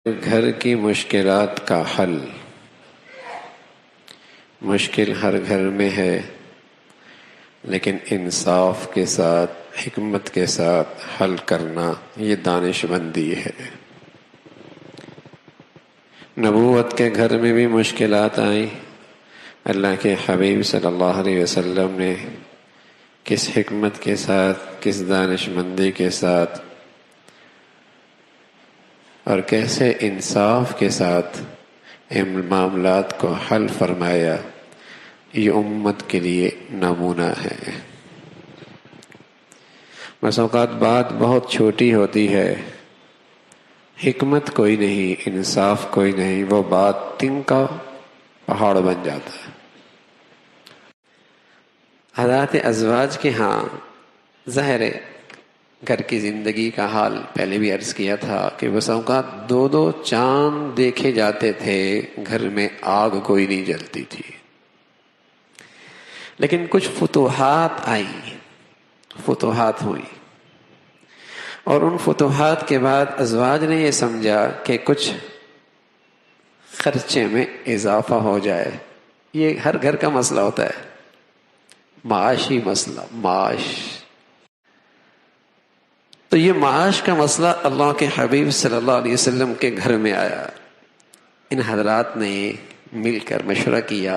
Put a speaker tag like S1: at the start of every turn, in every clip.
S1: گھر کی مشکلات کا حل۔ مشکل ہر گھر میں ہے، لیکن انصاف کے ساتھ، حکمت کے ساتھ حل کرنا یہ دانش مندی ہے۔ نبوت کے گھر میں بھی مشکلات آئیں، اللہ کے حبیب صلی اللہ علیہ وسلم نے کس حکمت کے ساتھ، کس دانش مندی کے ساتھ اور کیسے انصاف کے ساتھ ان معاملات کو حل فرمایا، یہ امت کے لیے نمونہ ہے۔ بس اوقات بات بہت چھوٹی ہوتی ہے، حکمت کوئی نہیں، انصاف کوئی نہیں، وہ بات تن کا پہاڑ بن جاتا ہے۔ حضرات ازواج کے ہاں ظاہر ہے گھر کی زندگی کا حال پہلے بھی عرض کیا تھا کہ بس اوقات دو دو چاند دیکھے جاتے تھے، گھر میں آگ کوئی نہیں جلتی تھی۔ لیکن کچھ فتوحات آئی، فتوحات ہوئی، اور ان فتوحات کے بعد ازواج نے یہ سمجھا کہ کچھ خرچے میں اضافہ ہو جائے۔ یہ ہر گھر کا مسئلہ ہوتا ہے، معاشی مسئلہ، معاش۔ تو یہ معاش کا مسئلہ اللہ کے حبیب صلی اللہ علیہ وسلم کے گھر میں آیا۔ ان حضرات نے مل کر مشورہ کیا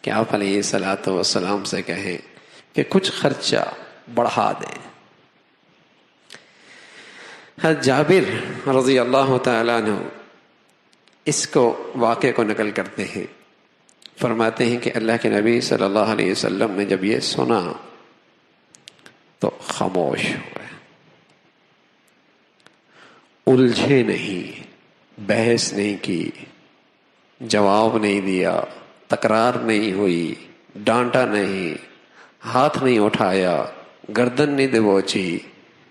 S1: کہ آپ علیہ الصلوۃ والسلام سے کہیں کہ کچھ خرچہ بڑھا دیں۔ حضرت جابر رضی اللہ تعالیٰ عنہ اس کو واقعے کو نقل کرتے ہیں، فرماتے ہیں کہ اللہ کے نبی صلی اللہ علیہ وسلم نے جب یہ سنا تو خاموش ہوئے، الجھے نہیں، بحث نہیں کی، جواب نہیں دیا، تکرار نہیں ہوئی، ڈانٹا نہیں، ہاتھ نہیں اٹھایا، گردن نہیں دبوچی،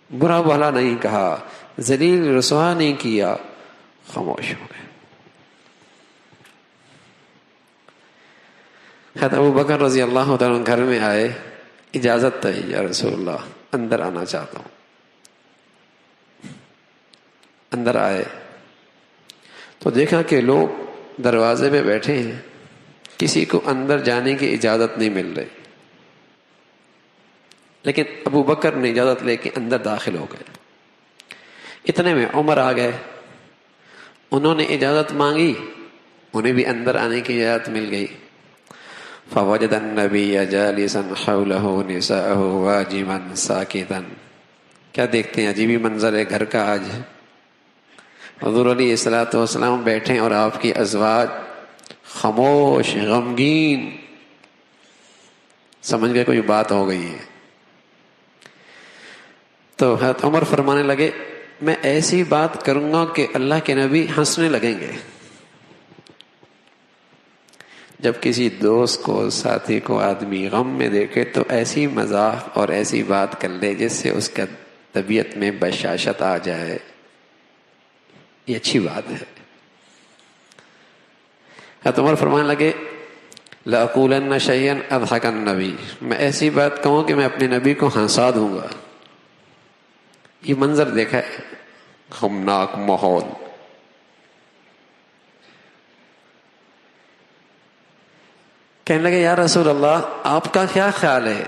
S1: برا بھلا نہیں کہا، ذلیل رسوا نہیں کیا، خاموش ہو گئے۔ حضرت ابو بکر رضی اللہ تعالیٰ گھر میں آئے، اجازت ہے یا رسول اللہ، اندر آنا چاہتا ہوں۔ اندر آئے تو دیکھا کہ لوگ دروازے پہ بیٹھے ہیں، کسی کو اندر جانے کی اجازت نہیں مل رہی، لیکن ابو بکر نے اجازت لے کے اندر داخل ہو گئے۔ اتنے میں عمر آ گئے، انہوں نے اجازت مانگی، انہیں بھی اندر آنے کی اجازت مل گئی۔ فوجد النبی جالسا حولہ نساءہ واجما ساکتا۔ کیا دیکھتے ہیں، عجیبی منظر ہے گھر کا آج۔ حضور علیہ الصلوۃ والسلام بیٹھے اور آپ کی ازواج خاموش، غمگین، سمجھ گئے کوئی بات ہو گئی ہے۔ تو حضرت عمر فرمانے لگے، میں ایسی بات کروں گا کہ اللہ کے نبی ہنسنے لگیں گے۔ جب کسی دوست کو، ساتھی کو آدمی غم میں دیکھے تو ایسی مزاح اور ایسی بات کر لے جس سے اس کا طبیعت میں بشاشت آ جائے، یہ اچھی بات ہے۔ حضرت عمر فرمانے لگے، لَأَقُولَنَّ شَيْئًا أَضْحَكَ النَّبِيَّ، میں ایسی بات کہوں کہ میں اپنے نبی کو ہنسا دوں گا۔ یہ منظر دیکھا ہے، غمناک ماحول۔ کہنے لگے، یا رسول اللہ، آپ کا کیا خیال ہے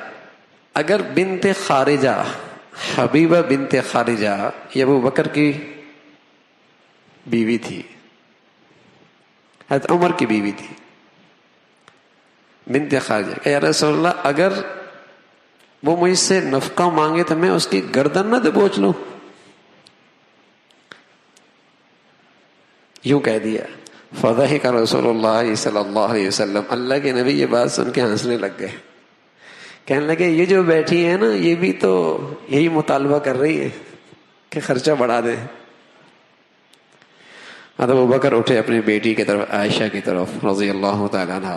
S1: اگر بنت خارجہ، حبیبہ بنت خارجہ، یہ ابو بکر کی بیوی تھی، حضرت عمر کی بیوی تھی، بنت خارجہ، کہ یا رسول اللہ اگر وہ مجھ سے نفقہ مانگے تو میں اس کی گردن نہ دبوچ لوں؟ یوں کہہ دیا۔ فضحک رسول اللہ صلی اللہ علیہ وسلم، اللہ کے نبی یہ بات سن کے ہنسنے لگ گئے، کہنے لگے یہ جو بیٹھی ہے نا، یہ بھی تو یہی مطالبہ کر رہی ہے کہ خرچہ بڑھا دیں۔ ابو بکر اٹھے، اپنی بیٹی کی طرف، عائشہ کی طرف رضی اللہ تعالیٰ عنہ،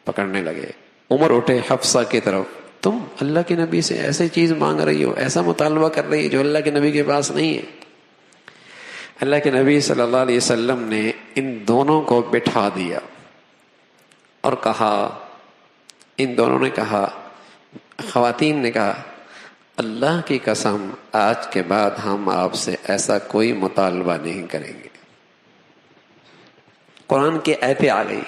S1: پکڑنے لگے۔ عمر اٹھے، حفصہ کی طرف، تم اللہ کے نبی سے ایسی چیز مانگ رہی ہو، ایسا مطالبہ کر رہی ہے جو اللہ کے نبی کے پاس نہیں ہے۔ اللہ کے نبی صلی اللہ علیہ وسلم نے ان دونوں کو بٹھا دیا اور کہا، ان دونوں نے کہا، خواتین نے کہا، اللہ کی قسم آج کے بعد ہم آپ سے ایسا کوئی مطالبہ نہیں کریں گے. قرآن کی آیتیں آ گئی.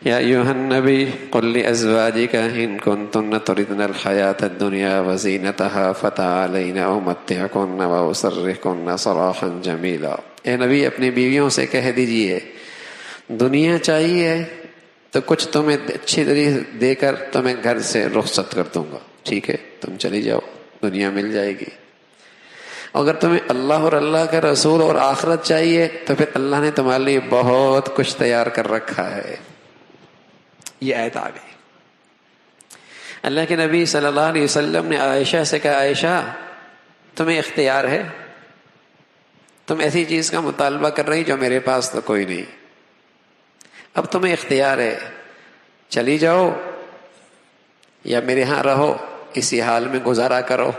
S1: یا ایھا النبی قل لازواجک ان کنتن تردن الحیاۃ الدنیا وزینتها فتعالین امتعکن واسرحکن سراحا جمیلا. اے نبی اپنی بیویوں سے کہہ دیجئے دنیا چاہیے تو کچھ تمہیں اچھی طرح دے کر تمہیں گھر سے رخصت کر دوں گا، ٹھیک ہے تم چلی جاؤ، دنیا مل جائے گی. اگر تمہیں اللہ اور اللہ کا رسول اور آخرت چاہیے تو پھر اللہ نے تمہارے لیے بہت کچھ تیار کر رکھا ہے. یہ آیت آ گئی. اللہ کے نبی صلی اللہ علیہ وسلم نے عائشہ سے کہا عائشہ تمہیں اختیار ہے، تم ایسی چیز کا مطالبہ کر رہی جو میرے پاس تو کوئی نہیں، اب تمہیں اختیار ہے، چلی جاؤ یا میرے ہاں رہو، اسی حال میں گزارا کرو،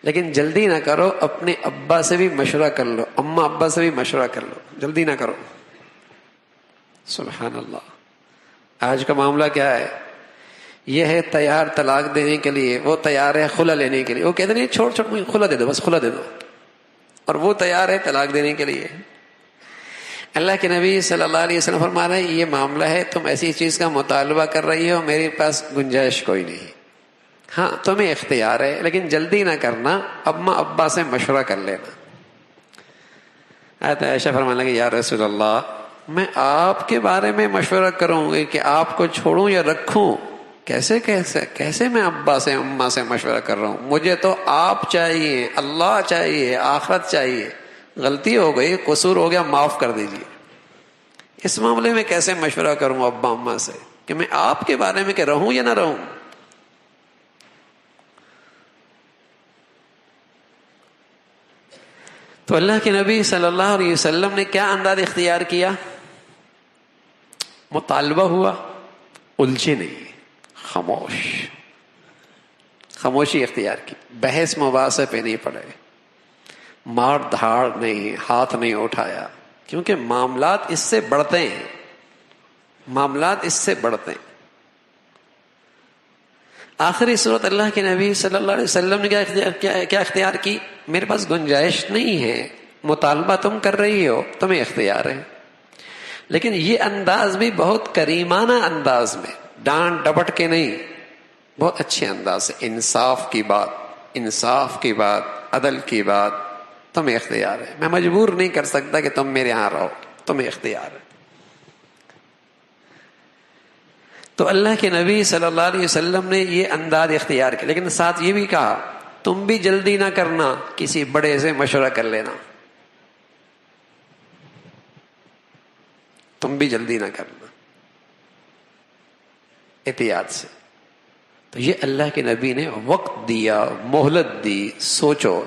S1: لیکن جلدی نہ کرو، اپنے ابا سے بھی مشورہ کر لو، اماں ابا سے بھی مشورہ کر لو، جلدی نہ کرو. سبحان اللہ. آج کا معاملہ کیا ہے؟ یہ ہے تیار طلاق دینے کے لیے، وہ تیار ہے خلا لینے کے لیے. وہ کہتے نہیں چھوڑ مجھے خلا دے دو، بس خلا دے دو، اور وہ تیار ہے طلاق دینے کے لیے. اللہ کے نبی صلی اللہ علیہ وسلم فرما رہے ہیں یہ معاملہ ہے، تم ایسی چیز کا مطالبہ کر رہی ہو، میرے پاس گنجائش کوئی نہیں. ہاں تمہیں اختیار ہے لیکن جلدی نہ کرنا، اماں ابا سے مشورہ کر لینا. آیت عائشہ فرمانے لگی یا رسول اللہ میں آپ کے بارے میں مشورہ کروں گی کہ آپ کو چھوڑوں یا رکھوں؟ کیسے میں ابا سے اماں سے مشورہ کر رہا ہوں؟ مجھے تو آپ چاہیے، اللہ چاہیے، آخرت چاہیے. غلطی ہو گئی، قصور ہو گیا، معاف کر دیجیے. اس معاملے میں کیسے مشورہ کروں ابا اماں سے کہ میں آپ کے بارے میں کہ رہوں یا نہ رہوں؟ تو اللہ کے نبی صلی اللہ علیہ وسلم نے کیا انداز اختیار کیا؟ مطالبہ ہوا، الجھے نہیں، خاموشی اختیار کی، بحث مباحثے پہ نہیں پڑے، مار دھاڑ نہیں، ہاتھ نہیں اٹھایا، کیونکہ معاملات اس سے بڑھتے ہیں، معاملات اس سے بڑھتے ہیں. آخری صورت اللہ کے نبی صلی اللہ علیہ وسلم نے کیا اختیار کی؟ میرے پاس گنجائش نہیں ہے، مطالبہ تم کر رہی ہو، تمہیں اختیار ہے، لیکن یہ انداز بھی بہت کریمانہ انداز میں، ڈانٹ ڈپٹ کے نہیں، بہت اچھے انداز سے، انصاف کی بات، عدل کی بات. تمہیں اختیار ہے، میں مجبور نہیں کر سکتا کہ تم میرے ہاں رہو، تمہیں اختیار ہے. تو اللہ کے نبی صلی اللہ علیہ وسلم نے یہ انداز اختیار کیا، لیکن ساتھ یہ بھی کہا تم بھی جلدی نہ کرنا، کسی بڑے سے مشورہ کر لینا، تم بھی جلدی نہ کرنا، احتیاط سے. تو یہ اللہ کے نبی نے وقت دیا، مہلت دی، سوچو.